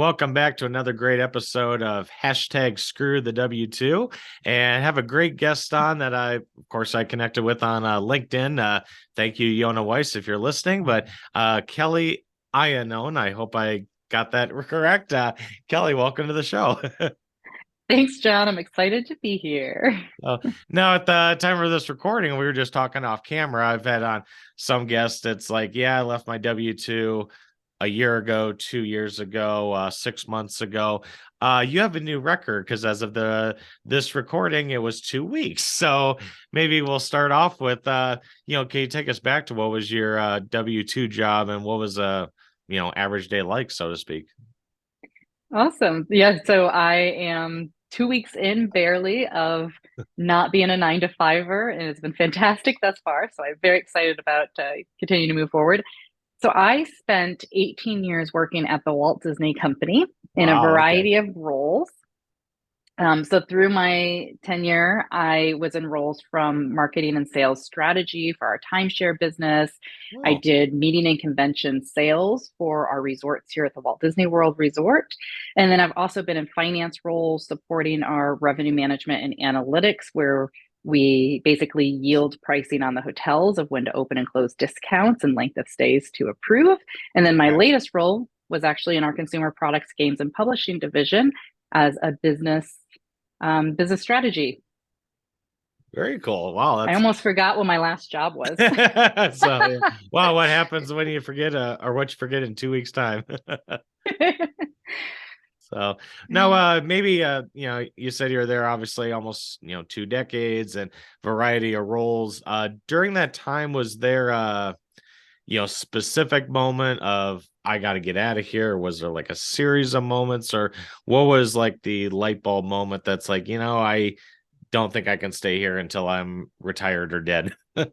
welcome back to another great episode of hashtag Screw the W2, and have a great guest on that I connected with on LinkedIn. Thank you, Yona Weiss, if you're listening. But Kelly Iannone, I hope I got that correct. Kelly, welcome to the show. Thanks, John. I'm excited to be here. Uh, Now, at the time of this recording, we were just talking off camera. I've had on some guests. It's like, yeah, I left my W2 a year ago, 2 years ago, 6 months ago. You have a new record because as of this recording, it was 2 weeks. So maybe we'll start off with, can you take us back to what was your W2 job and what was average day like, so to speak? Awesome. Yeah, so I am 2 weeks in barely of not being a nine to fiver, and it's been fantastic thus far. So I'm very excited about continuing to move forward. So I spent 18 years working at the Walt Disney Company in a Wow. Okay. variety of roles. So through my tenure, I was in roles from marketing and sales strategy for our timeshare business. I Oh, did meeting and convention sales for our resorts here at the Walt Disney World Resort. And then I've also been in finance roles supporting our revenue management and analytics, where we basically yield pricing on the hotels of when to open and close discounts and length of stays to approve. And then my okay. latest role was actually in our consumer products, games, and publishing division as a business strategy. Very cool. Wow, I that's almost forgot what my last job was. so yeah. Wow, what happens when you forget or what you forget in 2 weeks time? So now maybe you said you were there obviously almost 2 decades and variety of roles. During that time, was there specific moment of I got to get out of here? Or was there like a series of moments, or what was like the light bulb moment that's like, I don't think I can stay here until I'm retired or dead? I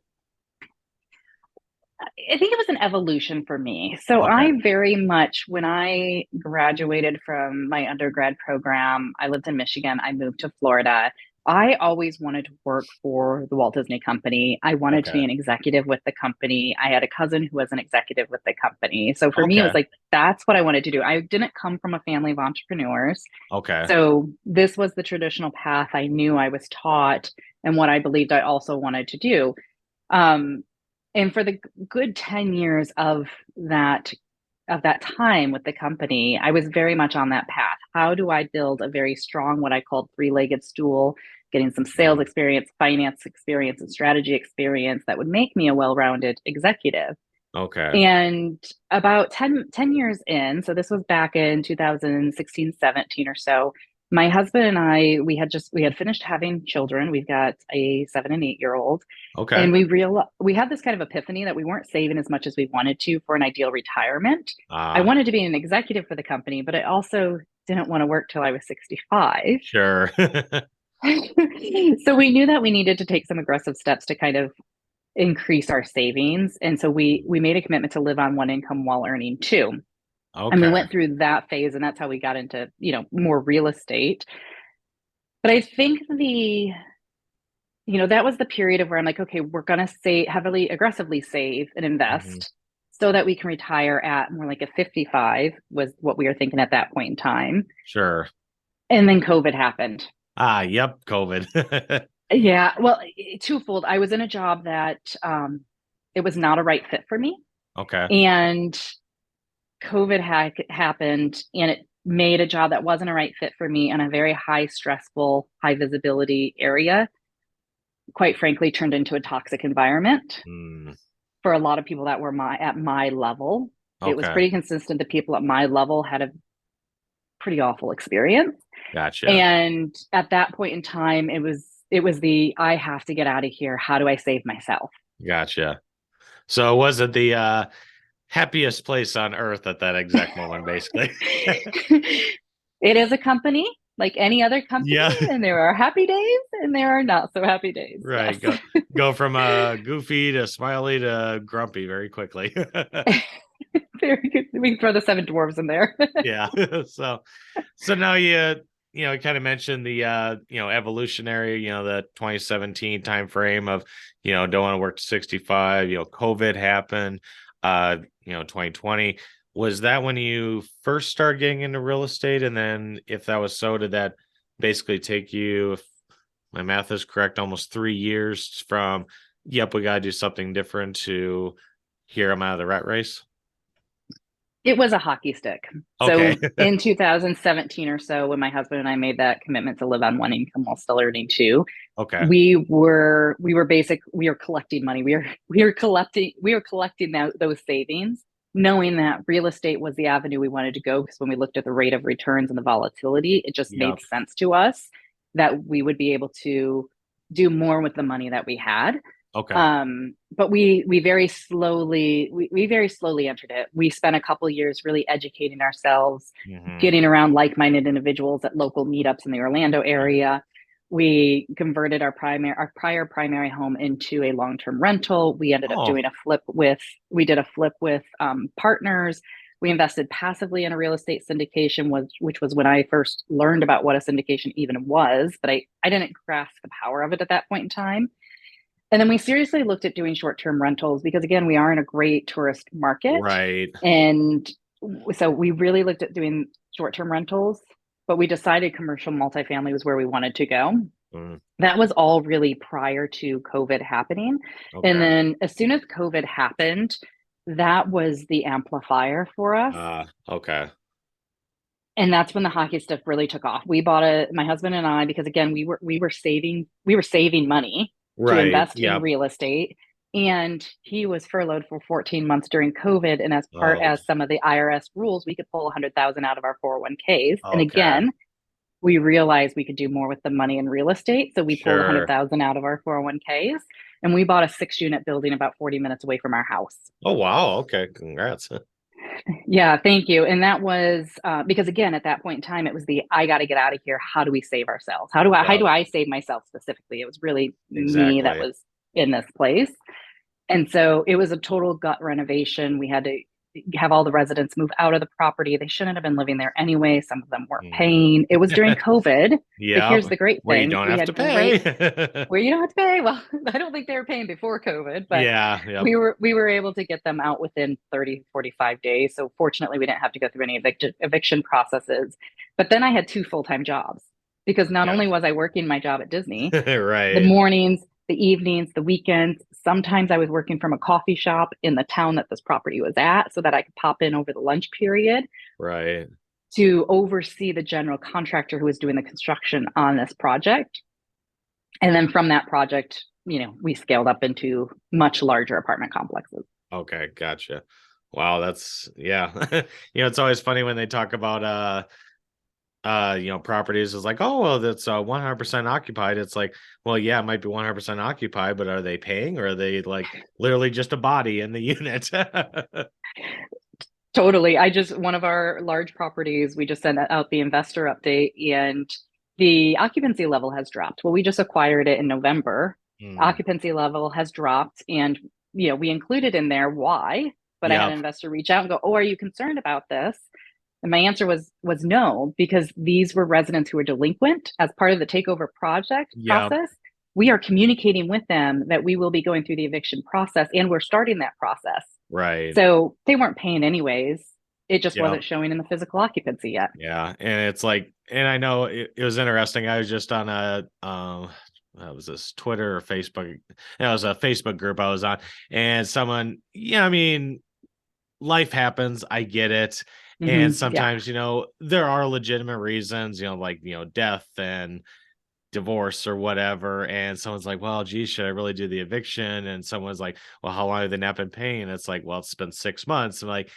think it was an evolution for me. So Okay. I very much, when I graduated from my undergrad program, I lived in Michigan. I moved to Florida. I always wanted to work for the Walt Disney Company. I wanted to Okay. be an executive with the company. I had a cousin who was an executive with the company. So for me, it was Okay. like, that's what I wanted to do. I didn't come from a family of entrepreneurs. Okay. So this was the traditional path I knew I was taught and what I believed I also wanted to do. Um, and for the good 10 years of that time with the company, I was very much on that path. How do I build a very strong, what I called three-legged stool, getting some sales Mm, experience, finance experience, and strategy experience that would make me a well-rounded executive? okay. And about ten years in, so this was back in 2016, 17 or so, my husband and I, we had finished having children. We've got a 7 and 8 year old. Okay. And we had this kind of epiphany that we weren't saving as much as we wanted to for an ideal retirement. I Ah, wanted to be an executive for the company, but I also didn't want to work till I was 65. sure. So we knew that we needed to take some aggressive steps to kind of increase our savings. And so we made a commitment to live on one income while earning two. And we Okay. went through that phase, and that's how we got into, more real estate. But I think that was the period of where I'm like, okay, we're gonna say heavily, aggressively save and Mhm. invest so that we can retire at more like a 55 was what we were thinking at that point in time. Sure. And then COVID happened. Yep, COVID. Yeah, well, twofold. I was in a job that it was not a right fit for me. Okay. And COVID had happened and it made a job that wasn't a right fit for me in a very high stressful, high visibility area, quite frankly, turned into a toxic environment Mm, for a lot of people that were at my level. It was okay. pretty consistent that people at my level had a pretty awful experience. Gotcha. And at that point in time, it was the I have to get out of here. How do I save myself? Gotcha. So was it the happiest place on earth at that exact moment, basically? It is a company like any other company, Yeah. and there are happy days and there are not so happy days. Right. Yes. Go from goofy to smiley to grumpy very quickly. Very good. We can throw the seven dwarves in there. Yeah. So now you kind of mentioned the evolutionary, the 2017 time frame of, don't want to work to 65, COVID happened, 2020. Was that when you first started getting into real estate? And then if that was so, did that basically take you, if my math is correct, almost 3 years from, yep, we got to do something different to here I'm out of the rat race? It was a hockey stick. Okay. So in 2017 or so, when my husband and I made that commitment to live on one income while still earning two, Okay. we were collecting money. We were collecting those savings, knowing that real estate was the avenue we wanted to go, because when we looked at the rate of returns and the volatility, it just made Yep. sense to us that we would be able to do more with the money that we had. Okay. But we very slowly entered it. We spent a couple years really educating ourselves, Hmm. getting around like-minded individuals at local meetups in the Orlando area. We converted our prior primary home into a long-term rental. We ended up Oh, doing we did a flip with partners. We invested passively in a real estate syndication, which was when I first learned about what a syndication even was, but I didn't grasp the power of it at that point in time. And then we seriously looked at doing short-term rentals because, again, we are in a great tourist market. right. And so we really looked at doing short-term rentals, but we decided commercial multifamily was where we wanted to go. Mm, That was all really prior to COVID happening. And okay. then as soon as COVID happened, that was the amplifier for us. Okay. And that's when the hockey stick really took off. My husband and I, because again, we were saving money to Right. invest in Yep. real estate. And he was furloughed for 14 months during COVID. And Oh, as some of the IRS rules, we could pull 100,000 out of our 401ks. And okay. again, we realized we could do more with the money in real estate. So we pulled Sure. 100,000 out of our 401ks, and we bought a 6-unit building about 40 minutes away from our house. Oh, wow. Okay. Congrats. Yeah, thank you. And that was because again, at that point in time, it was I got to get out of here. How do we save ourselves? How Yep. do I save myself specifically? It was really me that Exactly. was in this place. And so it was a total gut renovation. We had to have all the residents move out of the property. They shouldn't have been living there anyway. Some of them weren't Mhm. paying. It was during COVID, but Yep. here's the great Where you thing. don't We have had to great pay. where you don't have to pay. Well, I don't think they were paying before COVID, but Yeah. Yep. we were able to get them out within 30-45 days. So fortunately, we didn't have to go through any eviction processes. But then I had two full-time jobs because not Yep. only was I working my job at Disney, the Right. mornings, the evenings, the weekends, sometimes I was working from a coffee shop in the town that this property was at so that I could pop in over the lunch period Right. to oversee the general contractor who was doing the construction on this project. And then from that project, we scaled up into much larger apartment complexes. Okay. Gotcha. Wow. That's yeah. It's always funny when they talk about properties is like, oh well, that's 100% occupied. It's like, well, yeah, it might be 100% occupied, but are they paying or are they like literally just a body in the unit? Totally. One of our large properties, we just sent out the investor update and the occupancy level has dropped. Well, we just acquired it in November. Mm, Occupancy level has dropped and, we included in there why, but I had an yep. investor reach out and go, "Oh, are you concerned about this?" And my answer was no, because these were residents who were delinquent as part of the takeover project Yep. process. We are communicating with them that we will be going through the eviction process and we're starting that process. Right. So they weren't paying anyways. It just Yep. wasn't showing in the physical occupancy yet. Yeah, and it's like, and I know it was interesting. I was just on a what was this, Twitter or Facebook? It was a Facebook group I was on, and someone, yeah, I mean, life happens. I get it, and Yeah. sometimes there are legitimate reasons, like death and divorce or whatever, and someone's like, well, geez, should I really do the eviction? And someone's like, well, how long have they not been paying? It's like, well, it's been 6 months. I'm like,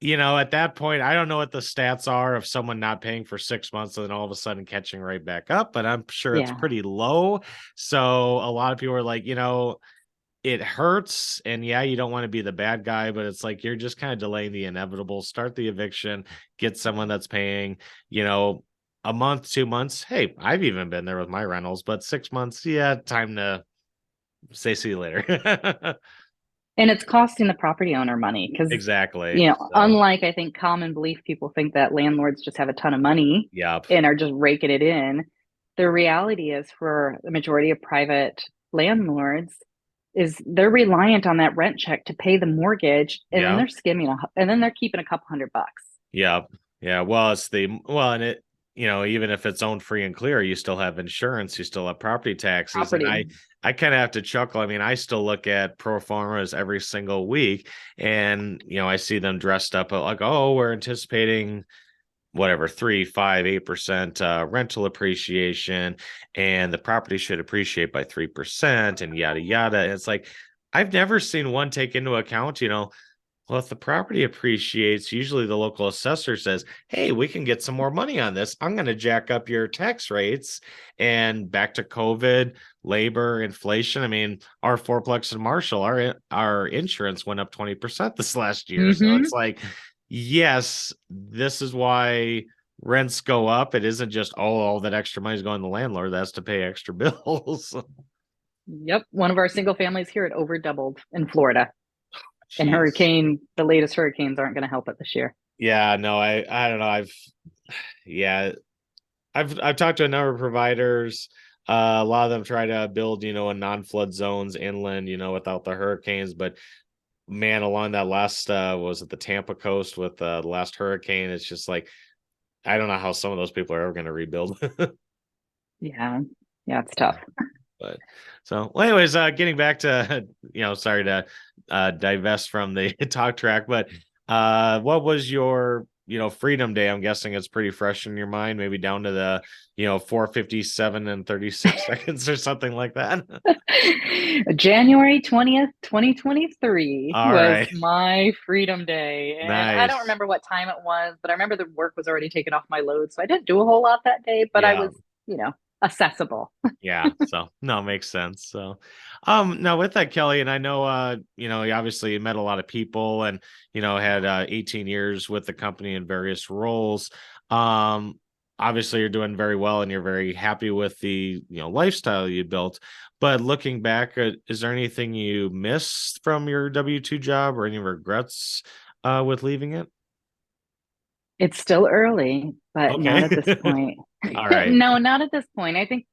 at that point, I don't know what the stats are of someone not paying for 6 months and then all of a sudden catching right back up, but I'm sure it's Yeah. pretty low. So a lot of people are like, it hurts. And yeah, you don't want to be the bad guy, but it's like you're just kind of delaying the inevitable. Start the eviction, get someone that's paying, you know, a month, 2 months. Hey, I've even been there with my rentals, but 6 months, yeah, time to say see you later. And it's costing the property owner money because, Exactly. So, unlike I think common belief, people think that landlords just have a ton of money yep. and are just raking it in. The reality is for the majority of private landlords, is they're reliant on that rent check to pay the mortgage, and then Yeah. they're and then they're keeping a couple $100. Yeah. Yeah. Well, and it, even if it's owned free and clear, you still have insurance, you still have property taxes. And Property. I kind of have to chuckle. I mean, I still look at pro formas every single week, and, I see them dressed up like, oh, we're anticipating whatever, 3, 5, 8% rental appreciation, and the property should appreciate by 3% and yada, yada. And it's like, I've never seen one take into account, well, if the property appreciates, usually the local assessor says, hey, we can get some more money on this. I'm going to jack up your tax rates. And back to COVID, labor, inflation. I mean, our fourplex in Marshall, our insurance went up 20% this last year. So Mm-hmm. it's like, yes, this is why rents go up. It isn't just, all that extra money is going to the landlord. That's to pay extra bills. Yep. One of our single families here, it over doubled in Florida. And Jeez. the latest hurricanes aren't going to help it this year. Yeah, no, I don't know. Yeah, I've talked to a number of providers. A lot of them try to build, in non-flood zones inland, without the hurricanes. But man, along that last was it the Tampa coast with the last hurricane? It's just like, I don't know how some of those people are ever going to rebuild. Yeah. Yeah, it's tough. But so, well, anyways, getting back to, sorry to divest from the talk track, but what was your, Freedom Day? I'm guessing it's pretty fresh in your mind, maybe down to the, 4:57 and 36 seconds or something like that. January 20th, 2023 All was right. my Freedom Day. And I don't Nice. remember what time it was, but I remember the work was already taken off my load. So I didn't do a whole lot that day, but I Yeah. was, accessible. Yeah. So no, makes sense. So now with that, Kelly, and I know you obviously met a lot of people and had 18 years with the company in various roles. Um Obviously you're doing very well and you're very happy with the lifestyle you built. But looking back, is there anything you missed from your W-2 job or any regrets with leaving it? It's still early, but not Okay. at this point. All right. No, not at this point. I think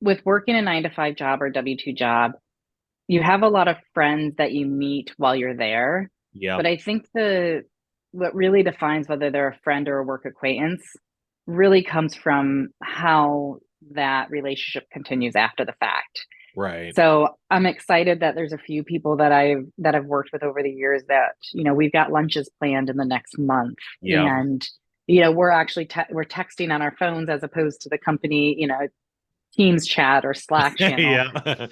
with working a 9 to 5 job or W-2 job, you have a lot of friends that you meet while you're there. But Yep. I think the what really defines whether they're a friend or a work acquaintance really comes from how that relationship continues after the fact. Right. So I'm excited that there's a few people that I've worked with over the years that, we've got lunches planned in the next month. Yep. And, we're actually we're texting on our phones as opposed to the company, Teams chat or Slack channel. Yeah.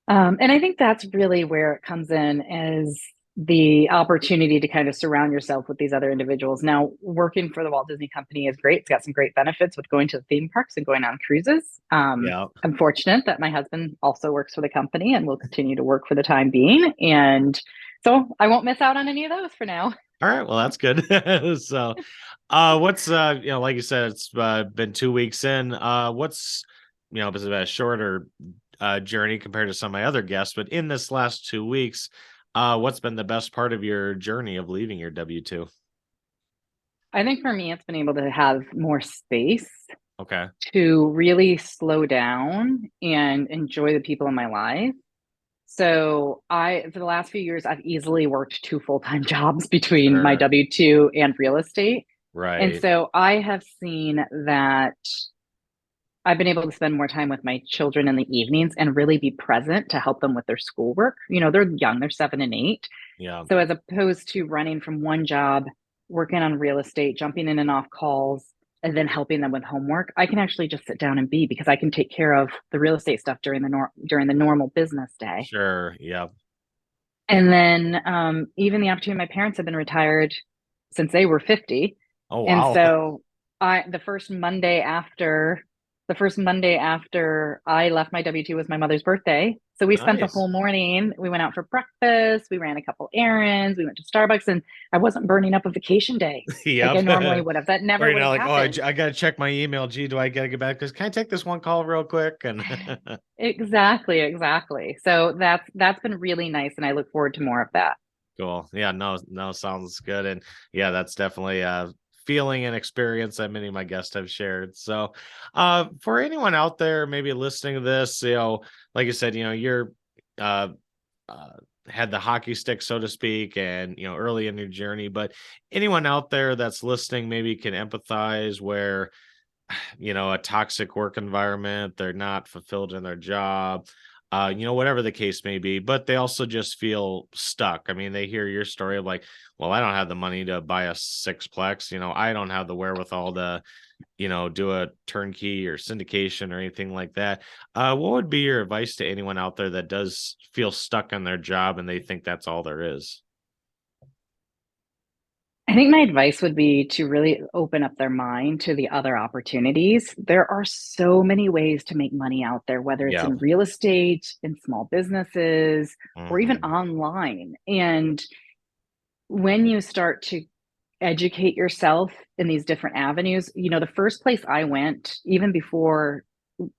And I think that's really where it comes in is the opportunity to kind of surround yourself with these other individuals. Now, working for the Walt Disney Company is great. It's got some great benefits with going to the theme parks and going on cruises. Yeah. I'm fortunate that my husband also works for the company and will continue to work for the time being. And so I won't miss out on any of those for now. All right, well that's good. So, what's like you said, it's been 2 weeks in. What's it's a shorter journey compared to some of my other guests, but in this last 2 weeks, what's been the best part of your journey of leaving your W-2? I think for me, it's been able to have more space Okay. to really slow down and enjoy the people in my life. So for the last few years, I've easily worked 2 full-time jobs between my Sure. W-2 and real estate. And Right. so I have seen that I've been able to spend more time with my children in the evenings and really be present to help them with their schoolwork. They're young, they're 7 and 8. Yeah. So as opposed to running from one job, working on real estate, jumping in and off calls, and then helping them with homework, I can actually just sit down and be because I can take care of the real estate stuff during the normal business day. Sure. Yeah. And then even the opportunity, my parents have been retired since they were 50. Oh And wow. so the first Monday after I left my W-2 was my mother's birthday. So we spent the Nice. whole morning. We went out for breakfast. We ran a couple errands. We went to Starbucks, and I wasn't burning up a vacation day like I Yep. normally would have. That Or never would have like, oh, I, happened. I gotta check my email. Gee, do I gotta get back? Because can I take this one call real quick? And Exactly, exactly. So that's been really nice, and I look forward to more of that. cool. Yeah, no, no, sounds good. And yeah, that's definitely feeling and experience that many of my guests have shared. So, for anyone out there maybe listening to this, like you said, you're uh, uh, had the hockey stick, so to speak, and early in your journey. But anyone out there that's listening maybe can empathize where a toxic work environment, they're not fulfilled in their job, whatever the case may be, but they also just feel stuck. I mean, they hear your story of like, well, I don't have the money to buy a sixplex, I don't have the wherewithal to, do a turnkey or syndication or anything like that. What would be your advice to anyone out there that does feel stuck in their job and they think that's all there is? I think my advice would be to really open up their mind to the other opportunities. There are so many ways to make money out there, whether it's Yeah. in real estate, in small businesses, or even Hmm. online. And when you start to educate yourself in these different avenues, the first place I went, even before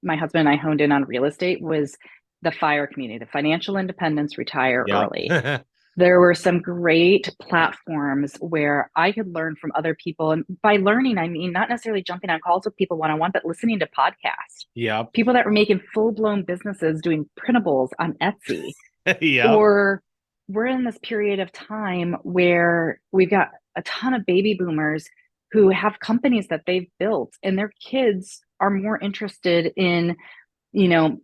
my husband and I honed in on real estate, was the FIRE community, the Financial Independence Retire Yep. Early. There were some great platforms where I could learn from other people. And by learning, I mean not necessarily jumping on calls with people one on one, but listening to podcasts. Yep. People that were making full blown businesses doing printables on Etsy. Yep. Or we're in this period of time where we've got a ton of baby boomers who have companies that they've built, and their kids are more interested in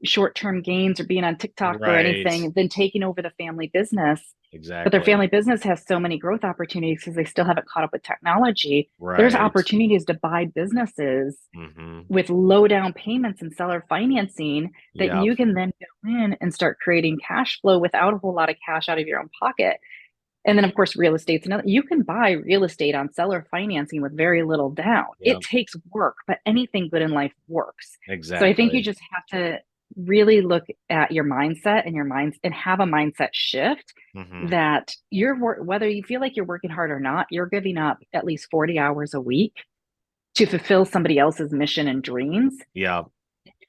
short-term gains or being on TikTok or Right. anything than taking over the family business. But their Exactly. family business has so many growth opportunities because they still haven't caught up with technology. There's Right. opportunities to buy businesses Hmm. with low down payments and seller financing that Yep. you can then go in and start creating cash flow without a whole lot of cash out of your own pocket. And then, of course, real estate's another. You can buy real estate on seller financing with very little down. It Yep. takes work, but anything good in life works. So I think you Exactly. just have to really look at your mindset and your minds and have a mindset shift Hmm. that whether you feel like you're working hard or not, you're giving up at least 40 hours a week to fulfill somebody else's mission and dreams, Yep.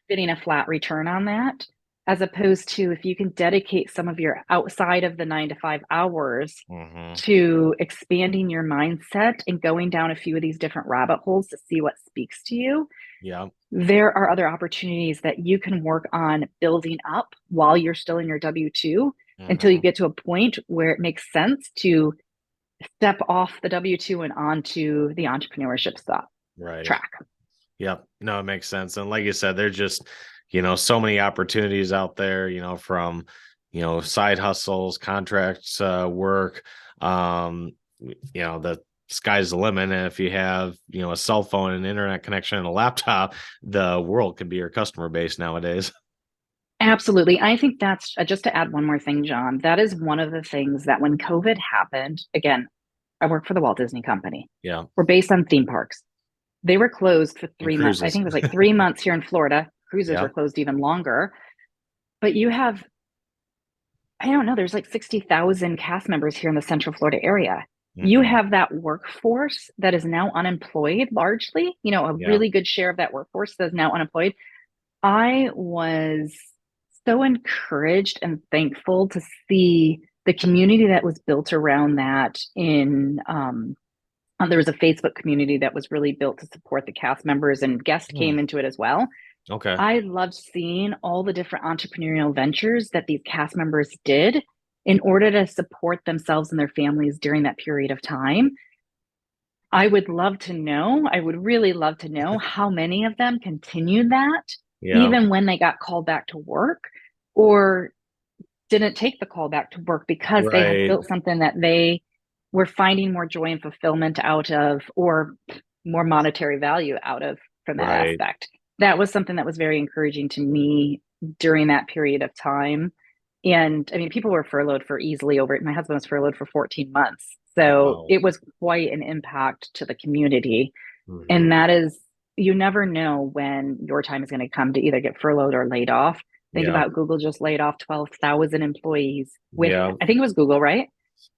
getting a flat return on that, as opposed to if you can dedicate some of your outside of the 9 to 5 hours Hmm. to expanding your mindset and going down a few of these different rabbit holes to see what speaks to you, Yep. there are other opportunities that you can work on building up while you're still in your W 2 until you Hmm. get to a point where it makes sense to step off the W 2 and onto the entrepreneurship stuff Right. track. Yep. No, it makes sense. And like you said, there's just, so many opportunities out there, from, side hustles, contracts, work, the sky's the limit. And if you have, a cell phone and internet connection and a laptop, the world can be your customer base nowadays. Absolutely. I think that's just to add one more thing, John. That is one of the things that when COVID happened, again, I work for the Walt Disney Company. Yeah. We're based on theme parks. They were closed for And 3 months. I cruises. think it was like 3 months here in Florida. Cruises were Yep. closed even longer. But you have, I don't know, there's like 60,000 cast members here in the Central Florida area. You Hmm. have that workforce that is now unemployed largely, a Yeah. really good share of that workforce that is now unemployed. I was so encouraged and thankful to see the community that was built around that there was a Facebook community that was really built to support the cast members, and guests Hmm. came into it as well. Okay. I loved seeing all the different entrepreneurial ventures that these cast members did in order to support themselves and their families during that period of time. I would really love to know how many of them continued that Yeah. even when they got called back to work, or didn't take the call back to work because they had Right. built something that they were finding more joy and fulfillment out of, or more monetary value out of from that Right. aspect. That was something that was very encouraging to me during that period of time. And I mean, people were furloughed for easily over it. My husband was furloughed for 14 months. So Wow. it was quite an impact to the community. And Hmm. that is, you never know when your time is going to come to either get furloughed or laid off. Think Yeah. about Google just laid off 12,000 employees with, Yeah. I think it was Google, right?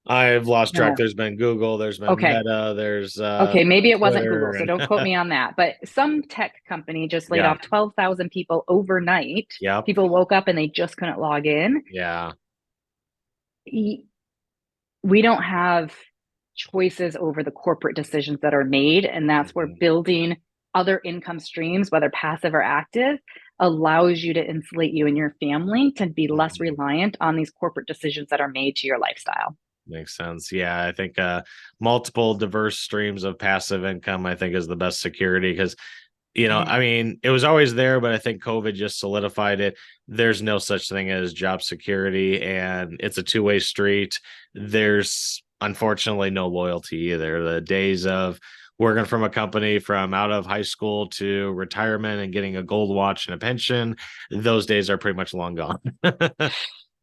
I've lost track. No. There's been Google, there's been Okay. Meta, there's Okay. Maybe it wasn't Google. Twitter, So and don't quote me on that. But some tech company just laid yeah. off 12,000 people overnight. Yep. People woke up and they just couldn't log in. Yeah. We don't have choices over the corporate decisions that are made. And that's where building other income streams, whether passive or active, allows you to insulate you and your family to be less reliant on these corporate decisions that are made to your lifestyle. Makes sense. Yeah, I think multiple diverse streams of passive income, I think, is the best security because, I mean, it was always there, but I think COVID just solidified it. There's no such thing as job security, and it's a two-way street. There's unfortunately no loyalty either. The days of working from a company from out of high school to retirement and getting a gold watch and a pension, those days are pretty much long gone.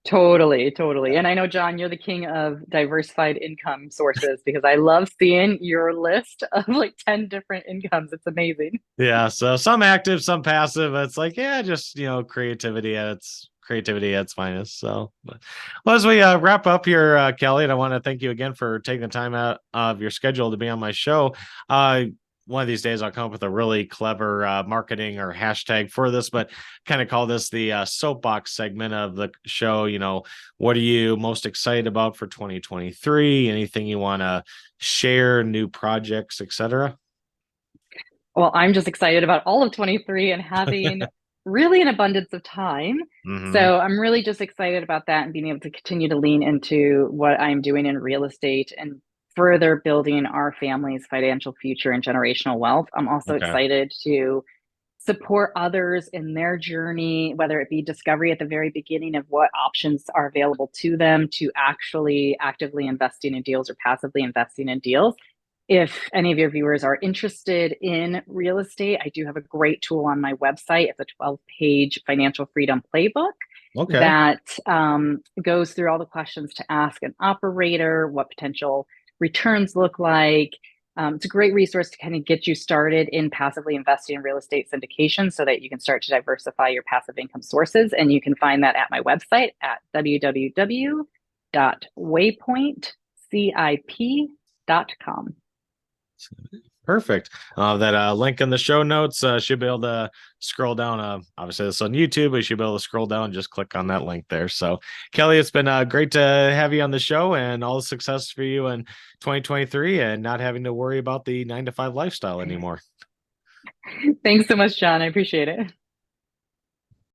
Totally, totally. And I know, John, you're the king of diversified income sources because I love seeing your list of like 10 different incomes. It's amazing. Yeah, so some active, some passive. It's like, yeah, just creativity at its finest. So, well, as we wrap up here, Kelly, and I want to thank you again for taking the time out of your schedule to be on my show. One of these days I'll come up with a really clever marketing or hashtag for this, but kind of call this the soapbox segment of the show. What are you most excited about for 2023? Anything you want to share, new projects, etc.? Well, I'm just excited about all of 23 and having really an abundance of time. So I'm really just excited about that and being able to continue to lean into what I'm doing in real estate and further building our family's financial future and generational wealth. I'm also Okay. excited to support others in their journey, whether it be discovery at the very beginning of what options are available to them, to actually actively investing in deals or passively investing in deals. If any of your viewers are interested in real estate, I do have a great tool on my website. It's a 12-page financial freedom playbook Okay. that goes through all the questions to ask an operator, what potential returns look like. It's a great resource to kind of get you started in passively investing in real estate syndication so that you can start to diversify your passive income sources. And you can find that at my website at www.waypointcip.com. Perfect. That link in the show notes should be able to scroll down. Obviously, this is on YouTube, but you should be able to scroll down and just click on that link there. So, Kelly, it's been great to have you on the show and all the success for you in 2023 and not having to worry about the 9-to-5 lifestyle anymore. Thanks so much, John. I appreciate it.